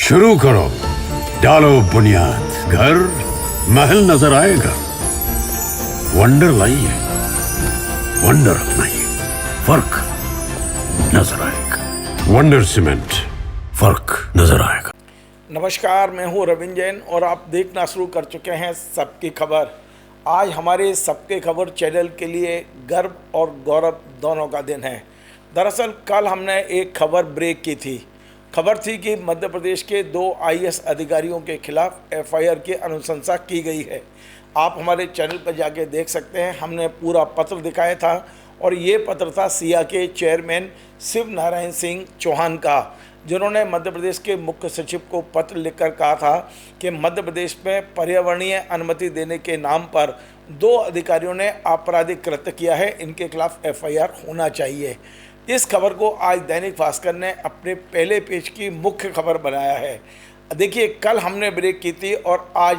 शुरू करो, डालो बुनियाद, घर महल नजर आएगा। वंडर लाइए, वंडर अपनाइए, फर्क नजर आएगा। वंडर सीमेंट, फर्क नजर आएगा। नमस्कार, मैं हूं रविंद्र जैन और आप देखना शुरू कर चुके हैं सबकी खबर। आज हमारे सबके खबर चैनल के लिए गर्व और गौरव दोनों का दिन है। दरअसल कल हमने एक खबर ब्रेक की थी। खबर थी कि मध्य प्रदेश के 2 आईएएस अधिकारियों के खिलाफ एफआईआर की अनुशंसा की गई है। आप हमारे चैनल पर जाके देख सकते हैं, हमने पूरा पत्र दिखाया था और ये पत्र था सिया के चेयरमैन शिव नारायण सिंह चौहान का, जिन्होंने मध्य प्रदेश के मुख्य सचिव को पत्र लिखकर कहा था कि मध्य प्रदेश में पर्यावरणीय अनुमति देने के नाम पर 2 अधिकारियों ने आपराधिक कृत्य किया है, इनके खिलाफ एफआईआर होना चाहिए। इस खबर को आज दैनिक भास्कर ने अपने पहले पेज की मुख्य खबर बनाया है। देखिए, कल हमने ब्रेक की थी और आज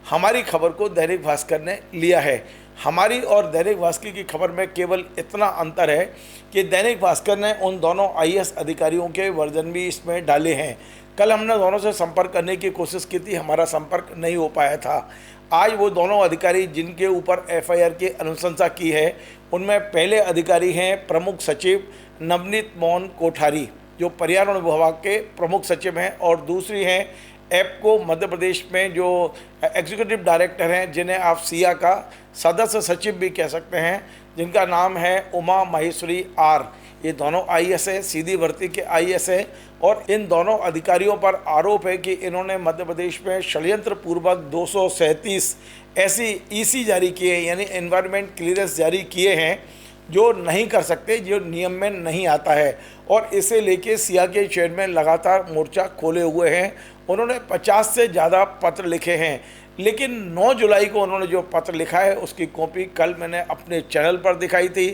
हमारी खबर को दैनिक भास्कर ने लिया है। हमारी और दैनिक भास्कर की खबर में केवल इतना अंतर है कि दैनिक भास्कर ने उन दोनों आईएएस अधिकारियों के वर्जन भी इसमें डाले हैं। कल हमने दोनों से संपर्क करने की कोशिश की थी, हमारा संपर्क नहीं हो पाया था। आज वो दोनों अधिकारी जिनके ऊपर एफआईआर की अनुशंसा की है, उनमें पहले अधिकारी हैं प्रमुख सचिव नवनीत मोहन कोठारी, जो पर्यावरण विभाग के प्रमुख सचिव हैं, और दूसरी हैं एप्को मध्य प्रदेश में जो एग्जीक्यूटिव डायरेक्टर हैं, जिन्हें आप सिया का सदस्य सचिव भी कह सकते हैं, जिनका नाम है उमा महेश्वरी आर। ये दोनों आईएएस है, सीधी भर्ती के आईएएस है, और इन दोनों अधिकारियों पर आरोप है कि इन्होंने मध्य प्रदेश में षड्यंत्र पूर्वक 237 ऐसी ईसी जारी किए, यानी एनवायरनमेंट क्लियरेंस जारी किए हैं, जो नहीं कर सकते, जो नियम में नहीं आता है। और इसे लेके सिया के चेयरमैन लगातार मोर्चा खोले हुए हैं। उन्होंने 50 से ज़्यादा पत्र लिखे हैं, लेकिन 9 जुलाई को उन्होंने जो पत्र लिखा है उसकी कॉपी कल मैंने अपने चैनल पर दिखाई थी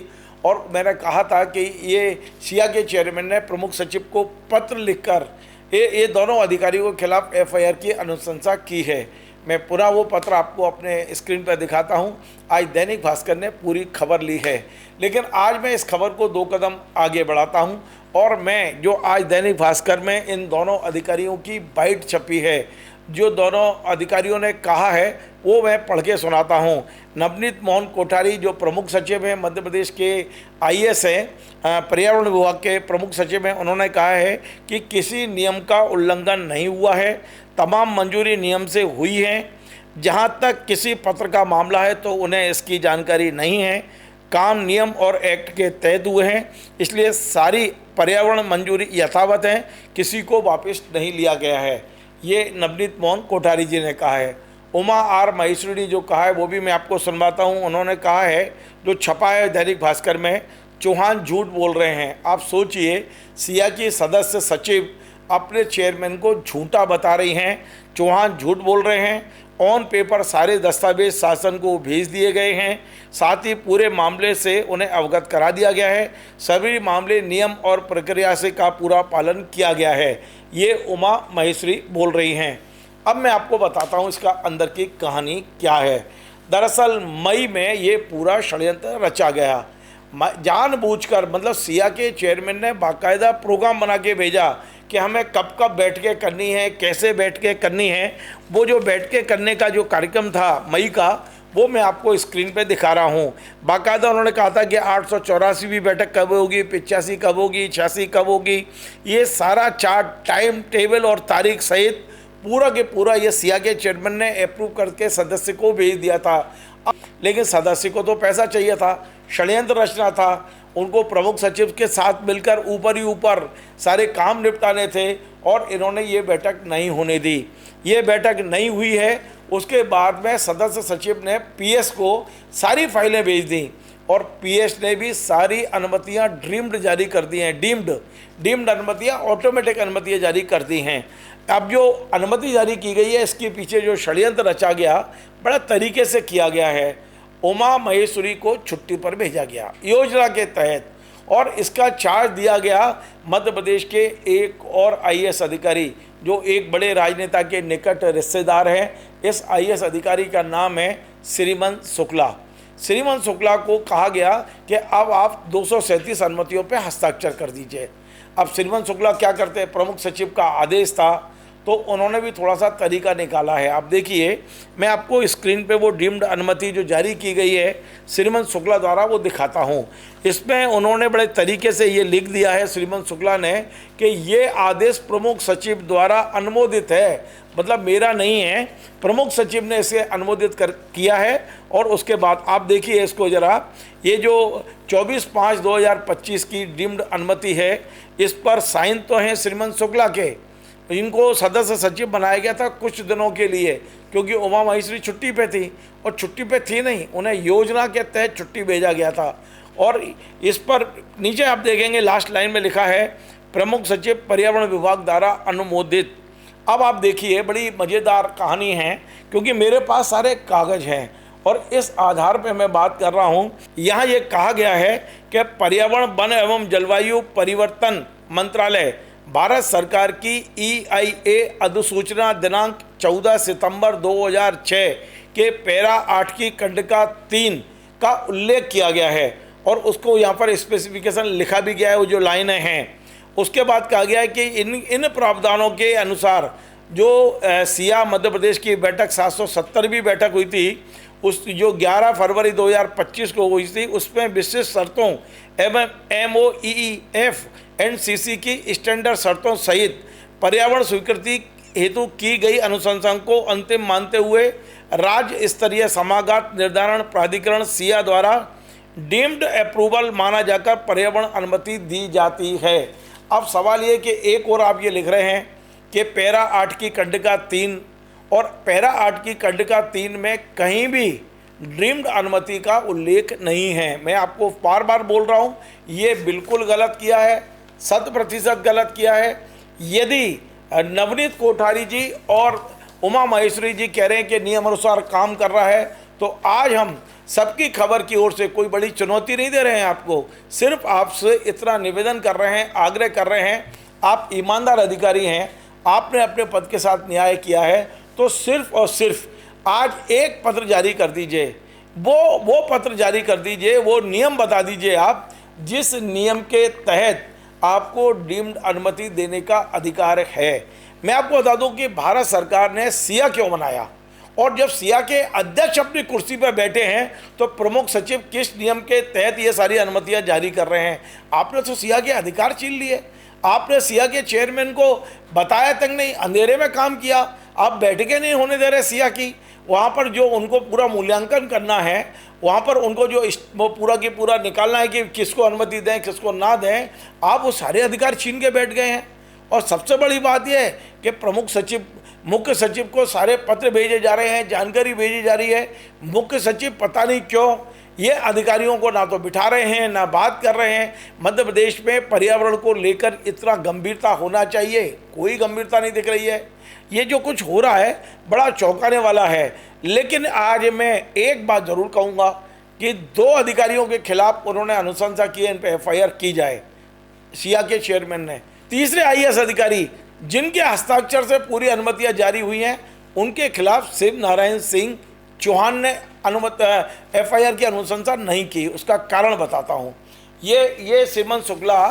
और मैंने कहा था कि ये सिया के चेयरमैन ने प्रमुख सचिव को पत्र लिखकर ये दोनों अधिकारियों के खिलाफ एफआईआर की अनुशंसा की है। मैं पुनः वो पत्र आपको अपने स्क्रीन पर दिखाता हूं। आज दैनिक भास्कर ने पूरी खबर ली है, लेकिन आज मैं इस खबर को 2 कदम आगे बढ़ाता हूं और मैं जो आज दैनिक भास्कर में इन दोनों अधिकारियों की बाइट छपी है, जो दोनों अधिकारियों ने कहा है, वो मैं पढ़ के सुनाता हूँ। नवनीत मोहन कोठारी जो प्रमुख सचिव हैं, मध्य प्रदेश के आईएएस हैं, पर्यावरण विभाग के प्रमुख सचिव हैं, उन्होंने कहा है कि किसी नियम का उल्लंघन नहीं हुआ है, तमाम मंजूरी नियम से हुई है। जहाँ तक किसी पत्र का मामला है तो उन्हें इसकी जानकारी नहीं है। काम नियम और एक्ट के तहत हुए हैं, इसलिए सारी पर्यावरण मंजूरी यथावत है, किसी को वापस नहीं लिया गया है। ये नवनीत मोहन कोठारी जी ने कहा है। उमा आर महेश्वरी जो कहा है वो भी मैं आपको सुनवाता हूँ। उन्होंने कहा है, जो छपा है दैनिक भास्कर में, चौहान झूठ बोल रहे हैं। आप सोचिए, सिया की सदस्य सचिव अपने चेयरमैन को झूठा बता रही हैं, चौहान झूठ बोल रहे हैं। ऑन पेपर सारे दस्तावेज शासन को भेज दिए गए हैं, साथ ही पूरे मामले से उन्हें अवगत करा दिया गया है। सभी मामले नियम और प्रक्रिया से का पूरा पालन किया गया है। ये उमा महेश्वरी बोल रही हैं। अब मैं आपको बताता हूँ इसका अंदर की कहानी क्या है। दरअसल मई में ये पूरा षड्यंत्र रचा गया, जानबूझकर। मतलब सिया के चेयरमैन ने बाकायदा प्रोग्राम बना के भेजा कि हमें कब कब बैठ के करनी है, कैसे बैठ के करनी है। वो जो बैठ के करने का जो कार्यक्रम था मई का, वो मैं आपको स्क्रीन पे दिखा रहा हूँ। बाकायदा उन्होंने कहा था कि 884वीं बैठक कब होगी, 85 कब होगी, 86 कब होगी। ये सारा चार्ट, टाइम टेबल और तारीख सहित पूरा के पूरा ये सिया के चेयरमैन ने अप्रूव करके सदस्य को भेज दिया था। लेकिन सदस्य को तो पैसा चाहिए था, षड्यंत्र रचना था, उनको प्रमुख सचिव के साथ मिलकर ऊपर ही ऊपर सारे काम निपटाने थे, और इन्होंने ये बैठक नहीं होने दी। ये बैठक नहीं हुई है। उसके बाद में सदस्य सचिव ने पीएस को सारी फाइलें भेज दी और पीएस ने भी सारी अनुमतियां डीम्ड जारी कर दी हैं। डीम्ड अनुमतियां, ऑटोमेटिक अनुमतियां जारी कर दी हैं। अब जो अनुमति जारी की गई है, इसके पीछे जो षड्यंत्र रचा गया, बड़ा तरीके से किया गया है। उमा महेश्वरी को छुट्टी पर भेजा गया योजना के तहत, और इसका चार्ज दिया गया मध्य प्रदेश के एक और आईएएस अधिकारी, जो एक बड़े राजनेता के निकट रिश्तेदार हैं। इस आईएएस अधिकारी का नाम है श्रीमन शुक्ला। श्रीमन शुक्ला को कहा गया कि अब आप 237 अनुमतियों पर हस्ताक्षर कर दीजिए। अब श्रीमन शुक्ला क्या करते हैं, प्रमुख सचिव का आदेश था, तो उन्होंने भी थोड़ा सा तरीका निकाला है। आप देखिए, मैं आपको स्क्रीन पे वो डीम्ड अनुमति जो जारी की गई है श्रीमंत शुक्ला द्वारा वो दिखाता हूँ। इसमें उन्होंने बड़े तरीके से ये लिख दिया है श्रीमंत शुक्ला ने कि ये आदेश प्रमुख सचिव द्वारा अनुमोदित है, मतलब मेरा नहीं है, प्रमुख सचिव ने इसे अनुमोदित किया है। और उसके बाद आप देखिए इसको ज़रा, ये जो 24/5/2025 की डीम्ड अनुमति है, इस पर साइन तो हैं श्रीमंत शुक्ला के। इनको सदस्य सचिव बनाया गया था कुछ दिनों के लिए, क्योंकि उमा महेश्वरी छुट्टी पे थी, और छुट्टी पे थी नहीं, उन्हें योजना के तहत छुट्टी भेजा गया था। और इस पर नीचे आप देखेंगे लास्ट लाइन में लिखा है प्रमुख सचिव पर्यावरण विभाग द्वारा अनुमोदित। अब आप देखिए, बड़ी मज़ेदार कहानी है, क्योंकि मेरे पास सारे कागज़ हैं और इस आधार पर मैं बात कर रहा हूँ। यहाँ ये कहा गया है कि पर्यावरण वन एवं जलवायु परिवर्तन मंत्रालय भारत सरकार की EIA अधिसूचना दिनांक 14 सितंबर 2006 के पैरा 8 की खंडिका 3 का उल्लेख किया गया है, और उसको यहाँ पर स्पेसिफिकेशन लिखा भी गया है, वो जो लाइनें हैं। उसके बाद कहा गया है कि इन प्रावधानों के अनुसार जो सिया मध्य प्रदेश की बैठक 770वीं बैठक हुई थी, उस जो 11 फरवरी 2025 को हुई थी, उसमें विशिष्ट शर्तों एवं MOEF NCC की स्टैंडर्ड शर्तों सहित पर्यावरण स्वीकृति हेतु की गई अनुशंसा को अंतिम मानते हुए राज्य स्तरीय समागत निर्धारण प्राधिकरण सिया द्वारा डीम्ड अप्रूवल माना जाकर पर्यावरण अनुमति दी जाती है। अब सवाल ये कि एक और आप ये लिख रहे हैं कि पैरा 8 की खंडिका 3 और पैरा 8 की खंडिका 3 में कहीं भी डीम्ड अनुमति का उल्लेख नहीं है। मैं आपको बार बार बोल रहा हूँ, ये बिल्कुल गलत किया है, 100% गलत किया है। यदि नवनीत कोठारी जी और उमा महेश्वरी जी कह रहे हैं कि नियम अनुसार काम कर रहा है, तो आज हम सबकी खबर की ओर से कोई बड़ी चुनौती नहीं दे रहे हैं आपको, सिर्फ आपसे इतना निवेदन कर रहे हैं, आग्रह कर रहे हैं। आप ईमानदार अधिकारी हैं, आपने अपने पद के साथ न्याय किया है, तो सिर्फ और सिर्फ आज एक पत्र जारी कर दीजिए, वो पत्र जारी कर दीजिए, वो नियम बता दीजिए आप जिस नियम के तहत आपको डीम्ड अनुमति देने का अधिकार है। मैं आपको बता दूं कि भारत सरकार ने सिया क्यों बनाया, और जब सिया के अध्यक्ष अपनी कुर्सी पर बैठे हैं तो प्रमुख सचिव किस नियम के तहत ये सारी अनुमतियां जारी कर रहे हैं। आपने तो सिया के अधिकार छीन लिए, आपने सिया के चेयरमैन को बताया तक नहीं, अंधेरे में काम किया, आप बैठकें नहीं होने दे रहे सिया की। वहाँ पर जो उनको पूरा मूल्यांकन करना है, वहाँ पर उनको जो वो पूरा की पूरा निकालना है कि किसको अनुमति दें किसको ना दें, आप वो सारे अधिकार छीन के बैठ गए हैं। और सबसे बड़ी बात यह है कि प्रमुख सचिव मुख्य सचिव को सारे पत्र भेजे जा रहे हैं, जानकारी भेजी जा रही है। मुख्य सचिव पता नहीं क्यों ये अधिकारियों को ना तो बिठा रहे हैं ना बात कर रहे हैं। मध्य प्रदेश में पर्यावरण को लेकर इतना गंभीरता होना चाहिए, कोई गंभीरता नहीं दिख रही है। ये जो कुछ हो रहा है बड़ा चौंकाने वाला है। लेकिन आज मैं एक बात ज़रूर कहूँगा कि 2 अधिकारियों के खिलाफ उन्होंने अनुशंसा की है, इन पर FIR की जाए, सिया के चेयरमैन ने। तीसरे IAS अधिकारी जिनके हस्ताक्षर से पूरी अनुमतियां जारी हुई हैं, उनके खिलाफ शिव नारायण सिंह चौहान ने FIR की अनुशंसा नहीं की। उसका कारण बताता हूं। ये श्रीमंत शुक्ला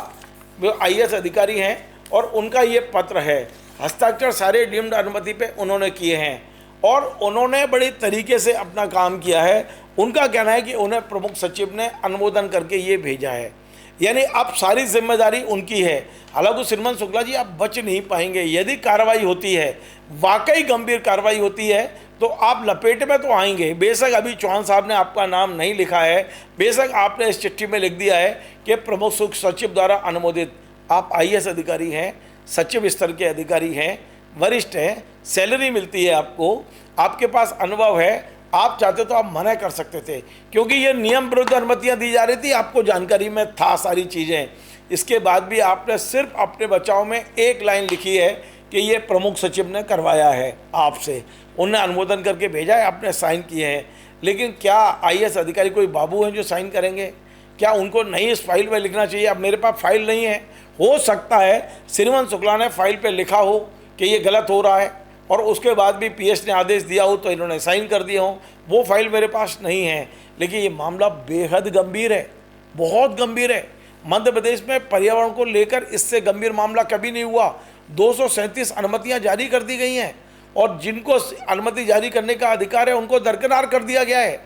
जो IAS अधिकारी हैं और उनका ये पत्र है, हस्ताक्षर सारे डीम्ड अनुमति पे उन्होंने किए हैं और उन्होंने बड़ी तरीके से अपना काम किया है। उनका कहना है कि उन्हें प्रमुख सचिव ने अनुमोदन करके ये भेजा है, यानी अब सारी जिम्मेदारी उनकी है। हालांकि श्रीमंत शुक्ला जी आप बच नहीं पाएंगे। यदि कार्रवाई होती है, वाकई गंभीर कार्रवाई होती है, तो आप लपेट में तो आएंगे। बेशक अभी चौहान साहब ने आपका नाम नहीं लिखा है, बेशक आपने इस चिट्ठी में लिख दिया है कि प्रमुख सचिव द्वारा अनुमोदित। आप IAS अधिकारी हैं, सचिव स्तर के अधिकारी हैं, वरिष्ठ हैं, सैलरी मिलती है आपको, आपके पास अनुभव है। आप चाहते तो आप मना कर सकते थे, क्योंकि ये नियम विरुद्ध अनुमतियां दी जा रही थी, आपको जानकारी में था सारी चीज़ें। इसके बाद भी आपने सिर्फ अपने बचाव में एक लाइन लिखी है कि ये प्रमुख सचिव ने करवाया है आपसे, उन्हें अनुमोदन करके भेजा है, आपने साइन किए हैं। लेकिन क्या IAS अधिकारी कोई बाबू हैं जो साइन करेंगे? क्या उनको नहीं इस फाइल में लिखना चाहिए? अब मेरे पास फाइल नहीं है, हो सकता है श्रीमंत शुक्ला ने फाइल पर लिखा हो कि ये गलत हो रहा है और उसके बाद भी PS ने आदेश दिया हो तो इन्होंने साइन कर दिया हो। वो फाइल मेरे पास नहीं है। लेकिन ये मामला बेहद गंभीर है, बहुत गंभीर है। मध्य प्रदेश में पर्यावरण को लेकर इससे गंभीर मामला कभी नहीं हुआ। 237 अनुमतियां जारी कर दी गई हैं और जिनको अनुमति जारी करने का अधिकार है उनको दरकिनार कर दिया गया है।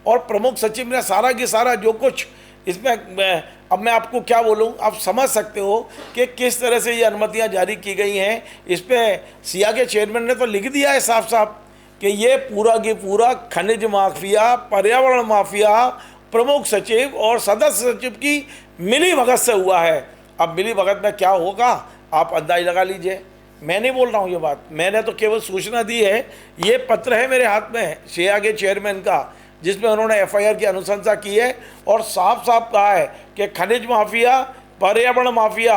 और प्रमुख सचिव ने सारा की सारा जो कुछ इसमें अब मैं आपको क्या बोलूं, आप समझ सकते हो कि किस तरह से ये अनुमतियां जारी की गई हैं। इस पर सिया के चेयरमैन ने तो लिख दिया है साफ साफ कि ये पूरा की पूरा खनिज माफिया, पर्यावरण माफिया, प्रमुख सचिव और सदस्य सचिव की मिली भगत से हुआ है। अब मिली भगत में क्या होगा आप अंदाज लगा लीजिए। मैं नहीं बोल रहा हूँ ये बात, मैंने तो केवल सूचना दी है। ये पत्र है मेरे हाथ में सिया के चेयरमैन का, जिसमें उन्होंने एफआईआर की अनुशंसा की है और साफ साफ कहा है कि खनिज माफिया, पर्यावरण माफिया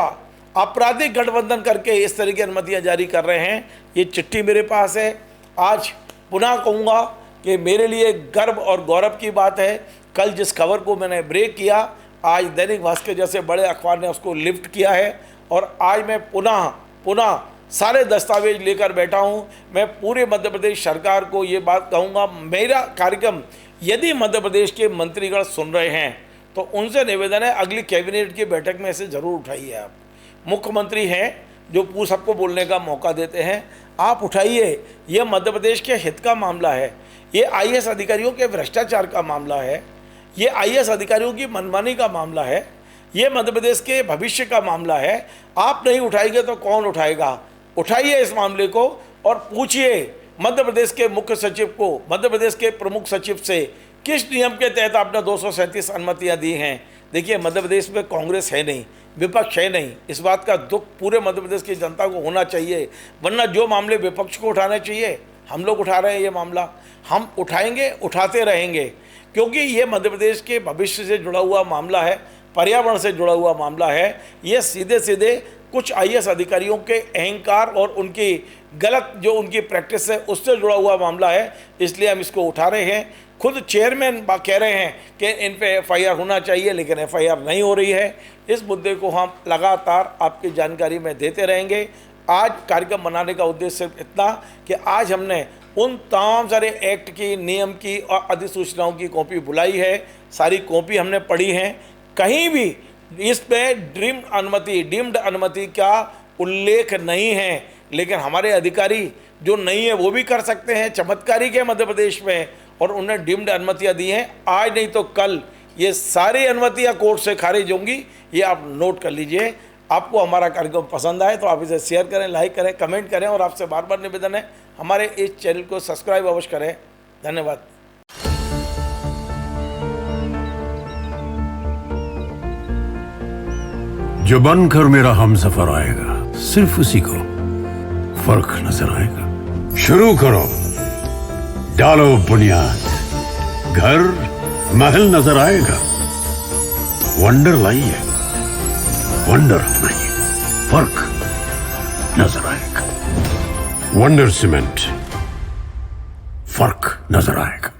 आपराधिक गठबंधन करके इस तरह की अनुमतियां जारी कर रहे हैं। ये चिट्ठी मेरे पास है। आज पुनः कहूँगा कि मेरे लिए गर्व और गौरव की बात है, कल जिस खबर को मैंने ब्रेक किया, आज दैनिक भास्कर जैसे बड़े अखबार ने उसको लिफ्ट किया है और आज मैं पुनः सारे दस्तावेज लेकर बैठा हूँ। मैं पूरे मध्य प्रदेश सरकार को ये बात कहूँगा, मेरा कार्यक्रम यदि मध्य प्रदेश के मंत्रीगण सुन रहे हैं तो उनसे निवेदन है अगली कैबिनेट की बैठक में इसे ज़रूर उठाइए। आप मुख्यमंत्री हैं जो सबको बोलने का मौका देते हैं, आप उठाइए। यह मध्य प्रदेश के हित का मामला है, ये आईएएस अधिकारियों के भ्रष्टाचार का मामला है, ये आईएएस अधिकारियों की मनमानी का मामला है, ये मध्य प्रदेश के भविष्य का मामला है। आप नहीं उठाएंगे तो कौन उठाएगा? उठाइए इस मामले को और पूछिए मध्य प्रदेश के मुख्य सचिव को, मध्य प्रदेश के प्रमुख सचिव से किस नियम के तहत आपने 237 अनुमतियां दी हैं। देखिए मध्य प्रदेश में कांग्रेस है नहीं, विपक्ष है नहीं, इस बात का दुख पूरे मध्य प्रदेश की जनता को होना चाहिए। वरना जो मामले विपक्ष को उठाने चाहिए हम लोग उठा रहे हैं, ये मामला हम उठाएंगे, उठाते रहेंगे, क्योंकि ये मध्य प्रदेश के भविष्य से जुड़ा हुआ मामला है, पर्यावरण से जुड़ा हुआ मामला है। ये सीधे सीधे कुछ आईएएस अधिकारियों के अहंकार और उनकी गलत जो उनकी प्रैक्टिस है उससे जुड़ा हुआ मामला है, इसलिए हम इसको उठा रहे हैं। खुद चेयरमैन कह रहे हैं कि इन पे एफआईआर होना चाहिए, लेकिन एफआईआर नहीं हो रही है। इस मुद्दे को हम लगातार आपकी जानकारी में देते रहेंगे। आज कार्यक्रम बनाने का उद्देश्य सिर्फ इतना कि आज हमने उन तमाम सारे एक्ट की, नियम की और अधिसूचनाओं की कॉपी बुलाई है, सारी कॉपी हमने पढ़ी हैं। कहीं भी इस पे डीम्ड अनुमति का उल्लेख नहीं है, लेकिन हमारे अधिकारी जो नहीं है वो भी कर सकते हैं, चमत्कारी के मध्य प्रदेश में, और उन्हें डीम्ड अनुमतियां दी हैं। आज नहीं तो कल ये सारी अनुमतियां कोर्ट से खारिज होंगी, ये आप नोट कर लीजिए। आपको हमारा कार्यक्रम पसंद आए तो आप इसे शेयर करें, लाइक करें, कमेंट करें और आपसे बार बार निवेदन है हमारे इस चैनल को सब्सक्राइब अवश्य करें। धन्यवाद। जो बनकर मेरा हमसफर आएगा सिर्फ उसी को फर्क नजर आएगा। शुरू करो, डालो बुनियाद, घर महल नजर आएगा। वंडर लाइए, वंडर अपनाइए, फर्क नजर आएगा। वंडर सीमेंट, फर्क नजर आएगा।